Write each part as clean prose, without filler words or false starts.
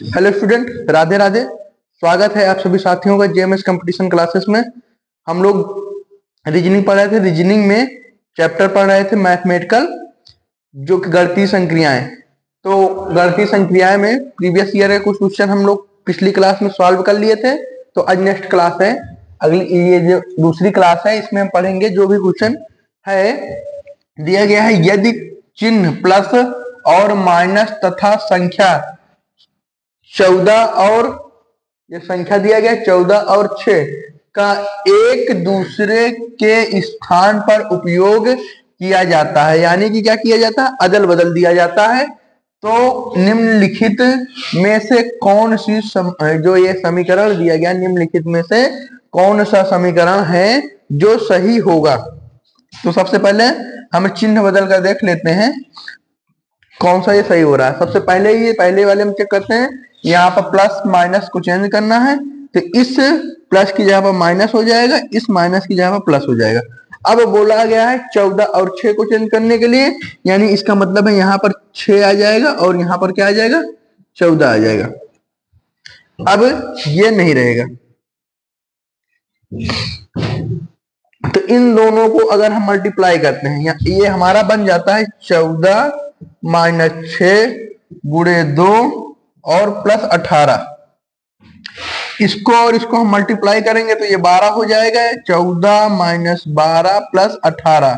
Hello student, Radhe Radhe. स्वागत है आप सभी साथियों का जेएमएस कंपटीशन क्लासेस में। हम लोग रीजनिंग पढ़ रहे थे। रीजनिंग में चैप्टर पढ़ रहे थे मैथमेटिकल, जो कि गणितीय संक्रियाएं। तो गणितीय संक्रियाएं में प्रीवियस ईयर के कुछ क्वेश्चन हम लोग पिछली क्लास में सॉल्व कर लिए थे। तो आज नेक्स्ट क्लास है, अगली ये जो दूसरी क्लास है, इसमें हम पढ़ेंगे जो भी क्वेश्चन है दिया गया है। यदि चिन्ह प्लस और माइनस तथा संख्या 14 और ये संख्या दिया गया 14 और 6 का एक दूसरे के स्थान पर उपयोग किया जाता है, यानी कि क्या किया जाता है, अदल बदल दिया जाता है। तो निम्नलिखित में से कौन सी जो ये समीकरण दिया गया, निम्नलिखित में से कौन सा समीकरण है जो सही होगा। तो सबसे पहले हम चिन्ह बदल कर देख लेते हैं कौन सा ये सही हो रहा है। सबसे पहले ये पहले वाले में चेक करते हैं, यहाँ पर प्लस माइनस को चेंज करना है। तो इस प्लस की जगह पर माइनस हो जाएगा, इस माइनस की जगह पर प्लस हो जाएगा। अब बोला गया है 14 और 6 को चेंज करने के लिए, यानी इसका मतलब है यहाँ पर 6 आ जाएगा और यहाँ पर क्या आ जाएगा, 14 आ जाएगा। अब ये नहीं रहेगा, तो इन दोनों को अगर हम मल्टीप्लाई करते हैं, ये हमारा बन जाता है 14 माइनस 6 गुणे 2 और प्लस 18। इसको और इसको हम मल्टीप्लाई करेंगे तो ये 12 हो जाएगा। 14 माइनस 12 प्लस 18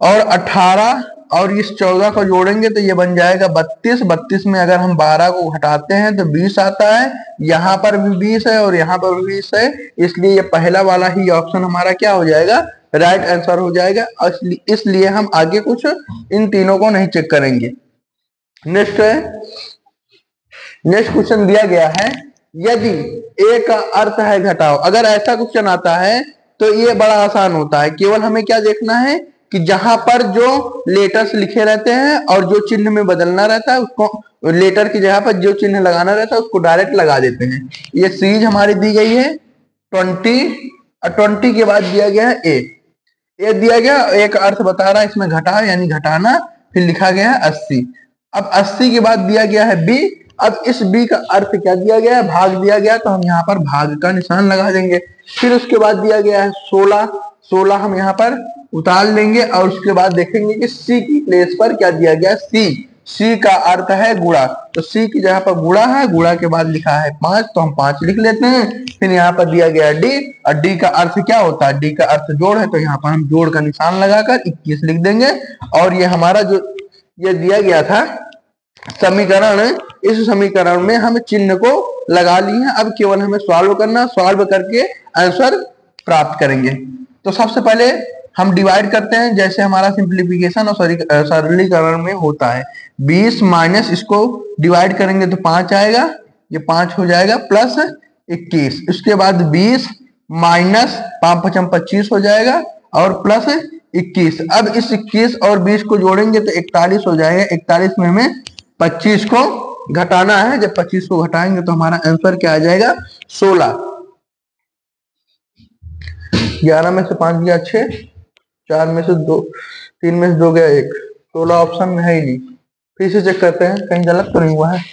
और 18 और इस 14 को जोड़ेंगे तो ये बन जाएगा 32। 32 में अगर हम 12 को घटाते हैं तो 20 आता है। यहाँ पर भी 20 है और यहाँ पर भी 20 है, इसलिए ये पहला वाला ही ऑप्शन हमारा क्या हो जाएगा, राइट आंसर हो जाएगा। इसलिए हम आगे कुछ इन तीनों को नहीं चेक करेंगे। नेक्स्ट क्वेश्चन दिया गया है, यदि ए का अर्थ है घटाओ। अगर ऐसा क्वेश्चन आता है तो ये बड़ा आसान होता है। केवल हमें क्या देखना है कि जहां पर जो लेटर्स लिखे रहते हैं और जो चिन्ह में बदलना रहता है, उसको लेटर की जगह पर जो चिन्ह लगाना रहता है उसको डायरेक्ट लगा देते हैं। ये सीरीज हमारी दी गई है 20 और 20 के बाद दिया गया है ए दिया गया। ए का अर्थ बता रहा है इसमें घटाओ यानी घटाना, फिर लिखा गया है 80। अब 80 के बाद दिया गया है बी। अब इस बी का अर्थ क्या दिया गया है, भाग दिया गया, तो हम यहाँ पर भाग का निशान लगा देंगे। फिर उसके बाद दिया गया है 16। 16 हम यहाँ पर उतार लेंगे और उसके बाद देखेंगे कि सी की प्लेस पर क्या दिया गया, सी का अर्थ है गुणा, तो सी की जगह पर गुणा है, गुणा के बाद लिखा है 5, तो हम 5 लिख लेते हैं। फिर यहाँ पर दिया गया है डी, और डी का अर्थ क्या होता है, डी का अर्थ जोड़ है, तो यहाँ पर हम जोड़ का निशान लगाकर 21 लिख देंगे। और ये हमारा जो ये दिया गया था समीकरण, इस समीकरण में हम चिन्ह को लगा लिए हैं। अब केवल हमें सॉल्व करना, सॉल्व करके आंसर प्राप्त करेंगे। तो सबसे पहले हम डिवाइड करते हैं, जैसे हमारा सिंप्लीफिकेशन और सरलीकरण में होता है। 20 माइनस इसको डिवाइड करेंगे तो 5 आएगा, ये 5 हो जाएगा, प्लस 21। उसके बाद 20 माइनस 5 5 25 हो जाएगा और प्लस 21। अब इस 21 और 20 को जोड़ेंगे तो 41 हो जाएगा। 41 में हमें 25 को घटाना है। जब 25 को घटाएंगे तो हमारा आंसर क्या आ जाएगा, 16। 11 में से 5 गया 6, 4 में से 2, 3 में से 2 गया 1, 16 ऑप्शन में है ही नहीं। फिर से चेक करते हैं कहीं गलत तो नहीं हुआ है।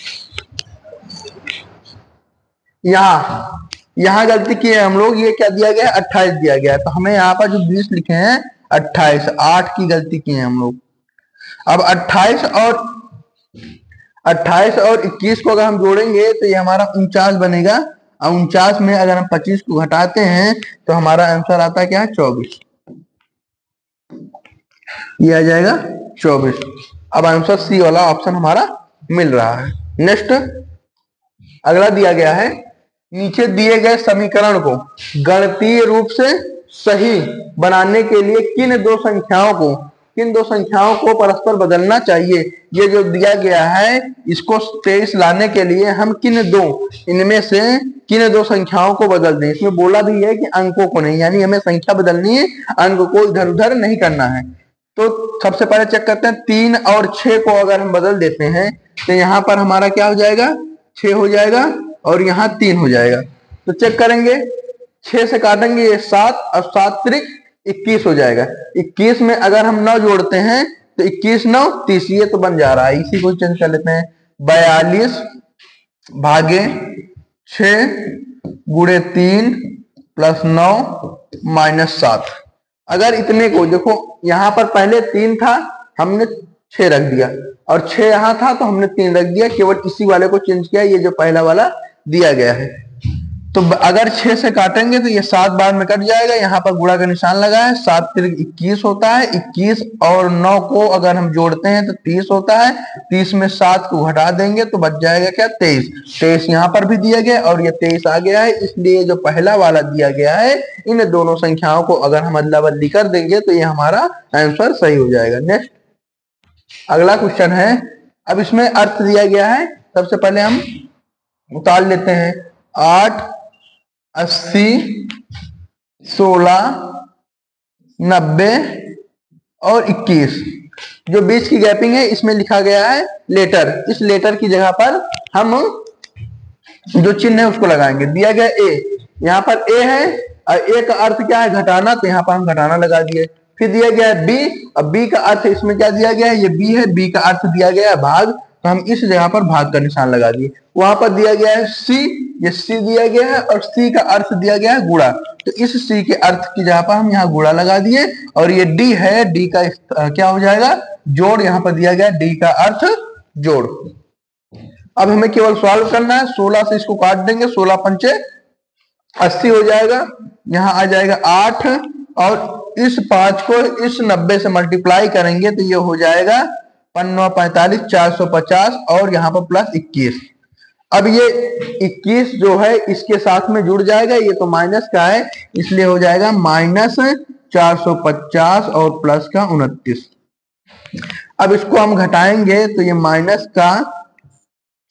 यहाँ गलती की है हम लोग, ये क्या दिया गया, 28 दिया गया है, तो हमें यहाँ पर जो 20 लिखे हैं 28, 8 की गलती की है हम लोग। अब 28 और 21 को अगर हम जोड़ेंगे तो ये हमारा 49 बनेगा, और 49 में अगर हम 25 को घटाते हैं तो हमारा आंसर आता है क्या है, 24। ये आ जाएगा 24। अब आंसर सी वाला ऑप्शन हमारा मिल रहा है। नेक्स्ट अगला दिया गया है, नीचे दिए गए समीकरण को गणितीय रूप से सही बनाने के लिए किन दो संख्याओं को परस्पर बदलना चाहिए। ये जो दिया गया है, इसको 23 लाने के लिए हम इनमें से किन दो संख्याओं को बदल दें। इसमें बोला भी है कि अंकों को नहीं, यानी हमें संख्या बदलनी है, अंक को इधर उधर नहीं करना है। तो सबसे पहले चेक करते हैं, 3 और 6 को अगर हम बदल देते हैं तो यहाँ पर हमारा क्या हो जाएगा, 6 हो जाएगा और यहाँ 3 हो जाएगा। तो चेक करेंगे, 6 से काटेंगे ये 7 और 7 त्रिक 21 हो जाएगा। 21 में अगर हम 9 जोड़ते हैं तो 21 9 30, ये तो बन जा रहा है। इसी को चेंज कर लेते हैं, 42 भागे 6 गुणे 3 प्लस 9 माइनस 7। अगर इतने को देखो, यहां पर पहले 3 था, हमने 6 रख दिया, और 6 यहां था तो हमने 3 रख दिया, केवल इसी वाले को चेंज किया, ये जो पहला वाला दिया गया है। तो अगर 6 से काटेंगे तो ये 7 बार में कट जाएगा, यहाँ पर गुणा का निशान लगा है, 7 तिर्क 21 होता है, 21 और 9 को अगर हम जोड़ते हैं तो 30 होता है, 30 में 7 को घटा देंगे तो बच जाएगा क्या, 23। 23 यहाँ पर भी दिया गया और ये 23 आ गया है, इसलिए जो पहला वाला दिया गया है, इन दोनों संख्याओं को अगर हम अदला बदली कर देंगे तो ये हमारा आंसर सही हो जाएगा। नेक्स्ट अगला क्वेश्चन है, अब इसमें अर्थ दिया गया है, सबसे पहले हम उतार लेते हैं। 8, 80, 16, 90 और 21, जो बीच की गैपिंग है इसमें लिखा गया है लेटर। इस लेटर की जगह पर हम जो चिन्ह है उसको लगाएंगे। दिया गया ए, यहाँ पर ए है और ए का अर्थ क्या है, घटाना, तो यहाँ पर हम घटाना लगा दिए। फिर दिया गया है बी, अब बी का अर्थ इसमें क्या दिया गया है, ये बी है, बी का अर्थ दिया गया है भाग, तो हम इस जगह पर भाग का निशान लगा दिए। वहां पर दिया गया है सी, ये सी दिया गया है और सी का अर्थ दिया गया है गुणा, तो इस सी के अर्थ की जगह पर हम यहाँ गुणा लगा दिए। और ये डी है, डी का क्या हो जाएगा, जोड़, यहाँ पर दिया गया डी का अर्थ जोड़। अब हमें केवल सॉल्व करना है, 16 से इसको काट देंगे, 16 पंचे 80 हो जाएगा, यहाँ आ जाएगा 8 और इस 5 को इस 90 से मल्टीप्लाई करेंगे तो ये हो जाएगा 5×9=45, 450 और यहाँ पर प्लस 21। अब ये 21 जो है इसके साथ में जुड़ जाएगा, ये तो माइनस का है इसलिए हो जाएगा -450 और प्लस का 29। अब इसको हम घटाएंगे तो ये माइनस का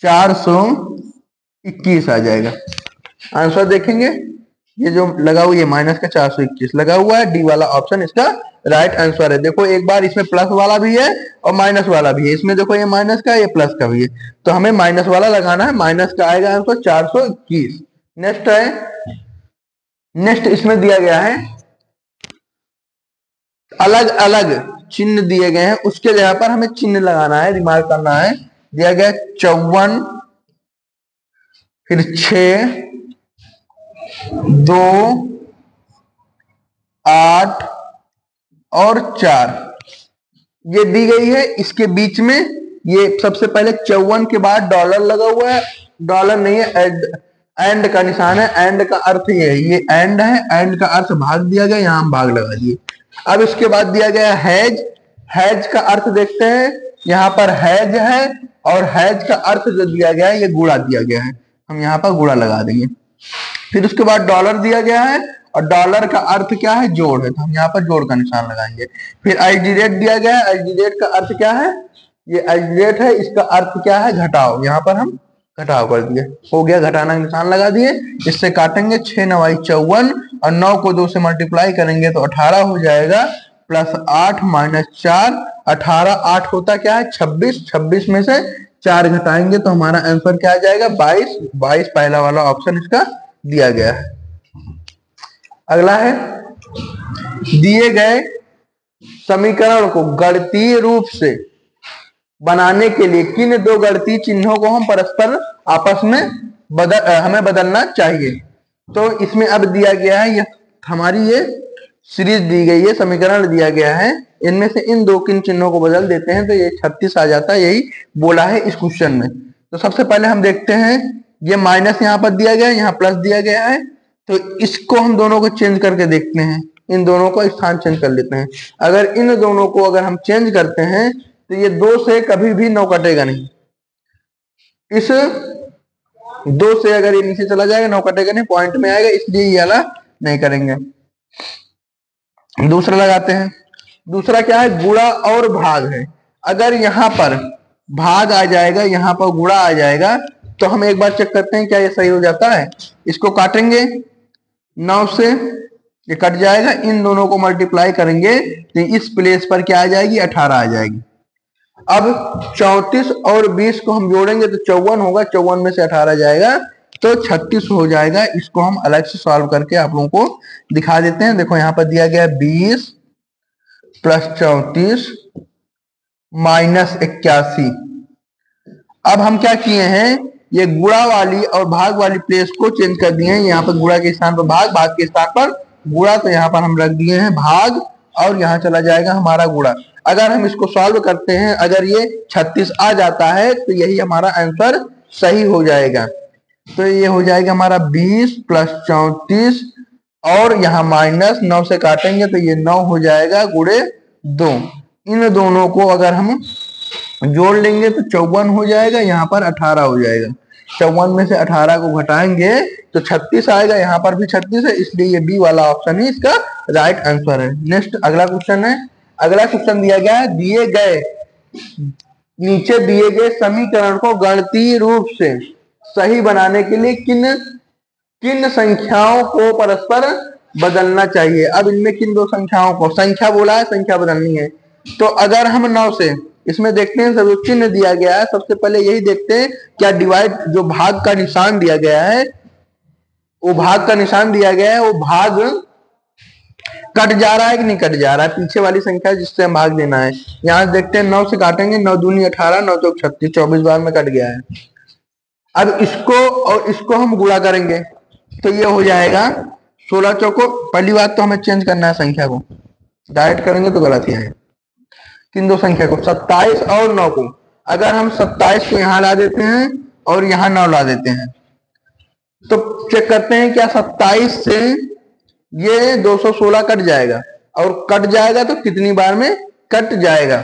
421 आ जाएगा। आंसर देखेंगे, ये जो लगा हुआ, ये माइनस का 421 लगा हुआ है, डी वाला ऑप्शन इसका राइट आंसर है। देखो एक बार इसमें प्लस वाला भी है और माइनस वाला भी है, इसमें देखो ये माइनस का, ये प्लस का भी है, तो हमें माइनस वाला लगाना है, माइनस का आएगा आंसर 421। नेक्स्ट है, नेक्स्ट इसमें दिया गया है अलग अलग चिन्ह दिए गए हैं, उसके जगह पर हमें चिन्ह लगाना है, रिमार्क करना है। दिया गया 54, फिर 6, 2, 8 और 4 ये दी गई है। इसके बीच में ये सबसे पहले 54 के बाद डॉलर लगा हुआ है, डॉलर नहीं है, एंड का निशान है, एंड का अर्थ ये है, ये एंड है, एंड का अर्थ भाग दिया गया, यहां हम भाग लगा दिए। अब इसके बाद दिया गया हैज, हैज का अर्थ देखते हैं, यहाँ पर हैज है और हैज का अर्थ जो दिया गया है ये गुणा दिया गया है, हम यहाँ पर गुणा लगा देंगे। फिर उसके बाद डॉलर दिया गया है और डॉलर का अर्थ क्या है, जोड़ है, तो हम यहाँ पर जोड़ का निशान लगाएंगे। फिर एचडी रेट दिया गया है, एचडी रेट का अर्थ क्या है, ये एचडी रेट है, इसका अर्थ क्या है, घटाओ, यहाँ पर हम घटाव कर दिए, हो गया, घटाना का निशान लगा दिए। इससे काटेंगे 6 9 54 और 9 को 2 से मल्टीप्लाई करेंगे तो 18 हो जाएगा, प्लस 8 माइनस 4, 18 8 होता क्या है 26, 26 में से 4 घटाएंगे तो हमारा आंसर क्या आ जाएगा 22, 22 पहला वाला ऑप्शन इसका दिया गया है। अगला है, दिए गए समीकरण को गणितीय रूप से बनाने के लिए किन दो गणितीय चिन्हों को हम परस्पर आपस में हमें बदलना चाहिए। तो इसमें अब दिया गया है, ये हमारी ये सीरीज दी गई है, समीकरण दिया गया है, इनमें से इन दो किन चिन्हों को बदल देते हैं तो ये 36 आ जाता है, यही बोला है इस क्वेश्चन में। तो सबसे पहले हम देखते हैं, ये माइनस यहाँ पर दिया गया है, यहाँ प्लस दिया गया है, तो इसको हम दोनों को चेंज करके देखते हैं, इन दोनों को स्थान चेंज कर लेते हैं। अगर इन दोनों को अगर हम चेंज करते हैं तो ये 2 से कभी भी 9 कटेगा नहीं, इस 2 से अगर ये नीचे चला जाएगा 9 कटेगा नहीं, पॉइंट में आएगा, इसलिए ये वाला नहीं करेंगे। दूसरा लगाते हैं, दूसरा क्या है, गुणा और भाग है। अगर यहाँ पर भाग आ जाएगा, यहाँ पर गुणा आ जाएगा, तो हम एक बार चेक करते हैं क्या ये सही हो जाता है। इसको काटेंगे 9 से, ये कट जाएगा, इन दोनों को मल्टीप्लाई करेंगे तो इस प्लेस पर क्या आ जाएगी 18 आ जाएगी। अब 34 और 20 को हम जोड़ेंगे तो 54 होगा, 54 में से 18 जाएगा तो 36 हो जाएगा। इसको हम अलग से सॉल्व करके आप लोगों को दिखा देते हैं। देखो यहाँ पर दिया गया 20 प्लस 34 माइनस 81। अब हम क्या किए हैं, ये गुणा वाली और भाग वाली प्लेस को चेंज कर दिए हैं। यहाँ पर गुणा के स्थान पर भाग, भाग के स्थान पर गुणा, तो यहाँ पर हम रख दिए हैं भाग और यहाँ चला जाएगा हमारा गुणा। अगर हम इसको सॉल्व करते हैं, अगर ये 36 आ जाता है तो यही हमारा आंसर सही हो जाएगा। तो ये हो जाएगा हमारा 20 प्लस 34 और यहाँ माइनस 9 से काटेंगे तो ये 9 हो जाएगा गुणे 2। इन दोनों को अगर हम जोड़ लेंगे तो 54 हो जाएगा, यहाँ पर 18 हो जाएगा। 54 में से 18 को घटाएंगे तो 36 आएगा, यहाँ पर भी 36 है, इसलिए ये बी वाला ऑप्शन ही इसका राइट आंसर है। नेक्स्ट अगला क्वेश्चन है। अगला क्वेश्चन दिया गया है, दिए गए नीचे दिए गए समीकरण को गणितीय रूप से सही बनाने के लिए किन किन संख्याओं को परस्पर बदलना चाहिए। अब इनमें किन दो संख्याओं को, संख्या बोला है, संख्या बदलनी है। तो अगर हम 9 से इसमें देखते हैं, सब चिन्ह दिया गया है, सबसे पहले यही देखते हैं क्या डिवाइड, जो भाग का निशान दिया गया है, वो भाग का निशान दिया गया है, वो भाग कट जा रहा है कि नहीं कट जा रहा है, पीछे वाली संख्या जिससे हम भाग देना है। यहां देखते हैं 9 से काटेंगे, 9 दूनी 18, 9 चौक 36, 24 बार में कट गया है। अब इसको और इसको हम गुणा करेंगे तो ये हो जाएगा 16 चौको। पहली बात तो हमें चेंज करना है संख्या को, डायरेक्ट करेंगे तो गलत ही है। किन दो संख्या को, 27 और 9 को। अगर हम 27 को यहाँ ला देते हैं और यहाँ 9 ला देते हैं तो चेक करते हैं क्या 27 से ये 216 कट जाएगा, और कट जाएगा तो कितनी बार में कट जाएगा,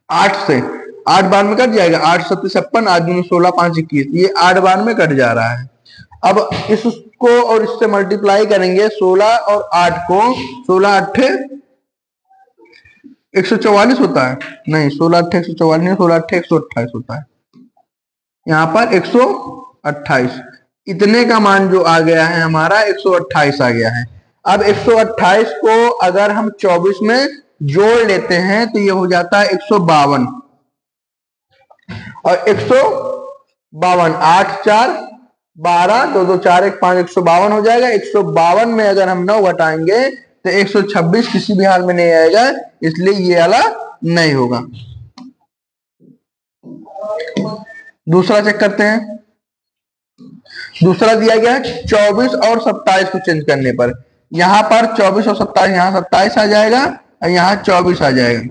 8 से 8 बार में कट जाएगा। 8 7 56, 8 दूनी 16, 5 21, ये 8 बार में कट जा रहा है। अब इसको और इससे मल्टीप्लाई करेंगे, 16 और 8 को, 16 8 144 होता है, नहीं 16 8 144 नहीं, 16 8 128 होता है, यहाँ पर 128। इतने का मान जो आ गया है हमारा 128 आ गया है। अब 128 को अगर हम 24 में जोड़ लेते हैं तो ये हो जाता है 152, और 152 8 4 12 2 2 4 1 5 152 हो जाएगा। 152 में अगर हम 9 घटाएंगे तो 126 किसी भी हाल में नहीं आएगा, इसलिए ये वाला नहीं होगा। दूसरा चेक करते हैं। दूसरा दिया गया है 24 और 27 को चेंज करने पर, यहां पर 24 और 27, यहाँ 27 आ जाएगा और यहाँ 24 आ जाएगा।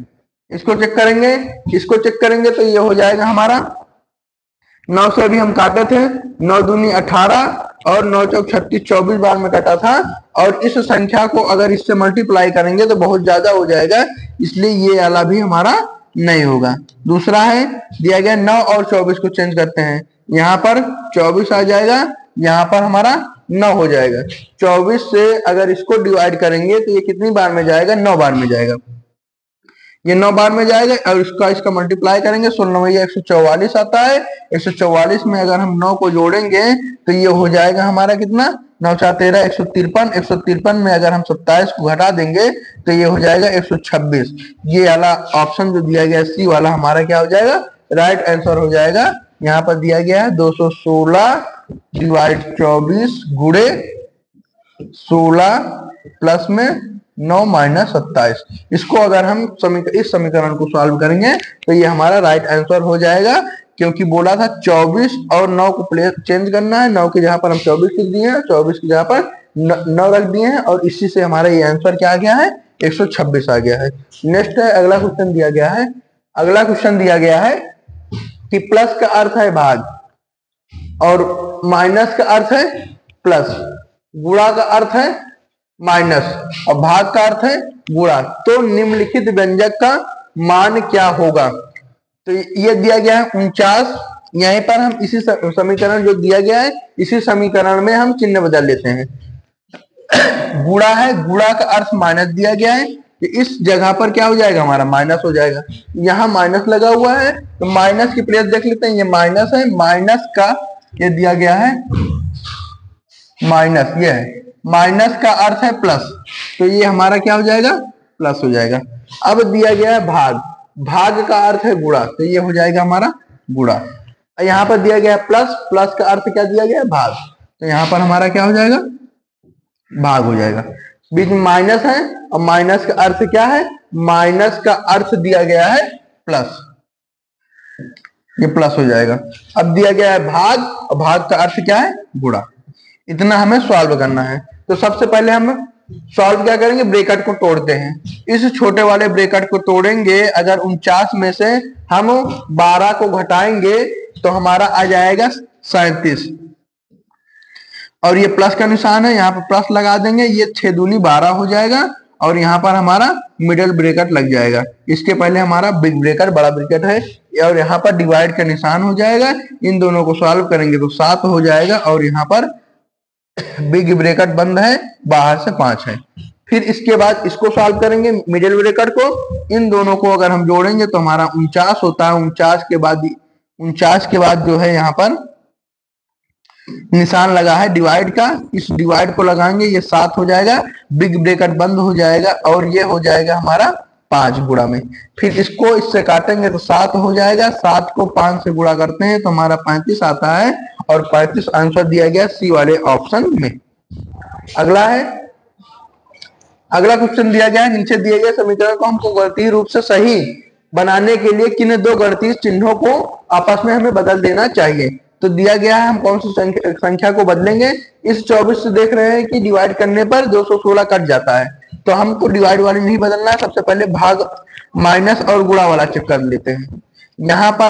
इसको चेक करेंगे, इसको चेक करेंगे तो ये हो जाएगा हमारा 9 से अभी हम काटे थे, 9 दूनी 18 और 9 चौक 36, 24 बार में कटा था, और इस संख्या को अगर इससे मल्टीप्लाई करेंगे तो बहुत ज्यादा हो जाएगा, इसलिए ये वाला भी हमारा नहीं होगा। दूसरा है दिया गया 9 और 24 को चेंज करते हैं, यहाँ पर 24 आ जाएगा, यहाँ पर हमारा 9 हो जाएगा। 24 से अगर इसको डिवाइड करेंगे तो ये कितनी बार में जाएगा, 9 बार में जाएगा, ये 9 बार में जाएगा, और इसका मल्टीप्लाई करेंगे 16 144 आता है। 144 में अगर हम 9 को जोड़ेंगे तो ये हो जाएगा हमारा कितना, 9 4 13 153। 153 में अगर हम 27 को घटा देंगे तो ये हो जाएगा 126। ये वाला ऑप्शन जो दिया गया सी वाला हमारा क्या हो जाएगा, राइट आंसर हो जाएगा। यहाँ पर दिया गया है 216 डिवाइड 24 गुणे 16 प्लस में 9 माइनस 27। इसको अगर हम इस समीकरण को सॉल्व करेंगे तो ये हमारा राइट आंसर हो जाएगा, क्योंकि बोला था 24 और 9 को प्लेस चेंज करना है, 9 की जगह पर हम 24 लिख दिए हैं, 24 की जगह पर 9 रख दिए हैं, और इसी से हमारा ये आंसर क्या आ गया है, 126 आ गया है। नेक्स्ट है अगला क्वेश्चन दिया गया है। अगला क्वेश्चन दिया गया है कि प्लस का अर्थ है भाग और माइनस का अर्थ है प्लस, गुणा का अर्थ है माइनस और भाग का अर्थ है गुणा, तो निम्नलिखित व्यंजक का मान क्या होगा। तो ये दिया गया है 49। यहीं पर हम इसी समीकरण जो दिया गया है, इसी समीकरण में हम चिन्ह बदल लेते हैं। गुणा है, गुणा का अर्थ माइनस दिया गया है, कि इस जगह पर क्या हो जाएगा, हमारा माइनस हो जाएगा। यहाँ माइनस लगा हुआ है तो माइनस की प्लेस देख लेते हैं, ये माइनस है, माइनस का ये दिया गया है माइनस, ये है माइनस का अर्थ है प्लस, तो ये हमारा क्या हो जाएगा, प्लस हो जाएगा। अब दिया गया है भाग, भाग का अर्थ है गुणा, तो ये हो जाएगा हमारा गुणा। यहाँ पर दिया गया है प्लस, प्लस का अर्थ क्या दिया गया है, भाग, तो यहाँ पर हमारा क्या हो जाएगा, भाग हो जाएगा। बीच में माइनस है और माइनस का अर्थ क्या है, माइनस का अर्थ दिया गया है प्लस। ये प्लस हो जाएगा। अब दिया गया है भाग, और भाग का अर्थ क्या है, गुणा। इतना हमें सॉल्व करना है। तो सबसे पहले हम सॉल्व क्या करेंगे, ब्रैकेट को तोड़ते हैं। इस छोटे वाले ब्रैकेट को तोड़ेंगे, अगर 49 में से हम 12 को घटाएंगे तो हमारा आ जाएगा 37, और ये प्लस का निशान है, यहाँ पर प्लस लगा देंगे। ये 6 दूनी 12 हो जाएगा, और यहाँ पर हमारा मिडिल ब्रैकेट लग जाएगा। इसके पहले हमारा बिग ब्रैकेट, बड़ा ब्रैकेट है, और यहाँ पर डिवाइड का निशान हो जाएगा। इन दोनों को सॉल्व करेंगे तो 7 हो जाएगा, और यहाँ पर बिग ब्रैकेट बंद है, बाहर से 5 है। फिर इसके बाद इसको सॉल्व करेंगे, मिडिल ब्रैकेट को। इन दोनों को अगर हम जोड़ेंगे तो हमारा 49 होता है। 49 के बाद जो है यहाँ पर निशान लगा है डिवाइड का, इस डिवाइड को लगाएंगे, ये 7 हो जाएगा, बिग ब्रैकेट बंद हो जाएगा, और ये हो जाएगा हमारा 5 गुणा में। फिर इसको इससे काटेंगे तो 7 हो जाएगा। 7 को 5 से गुणा करते हैं तो हमारा 35 आता है, और 35 आंसर दिया गया सी वाले ऑप्शन में। अगला क्वेश्चन दिया गया है, नीचे दिए गए समीकरण को हमको गणितीय रूप से सही बनाने के लिए किन दो गणितीय चिन्हों को आपस में हमें बदल देना चाहिए। तो दिया गया है हम कौन सी संख्या को बदलेंगे। इस 24 से देख रहे हैं कि डिवाइड करने पर 216 कट जाता है, तो हमको डिवाइड वाली नहीं बदलना है। सबसे पहले भाग, माइनस और गुणा वाला चेक कर लेते हैं। यहाँ पर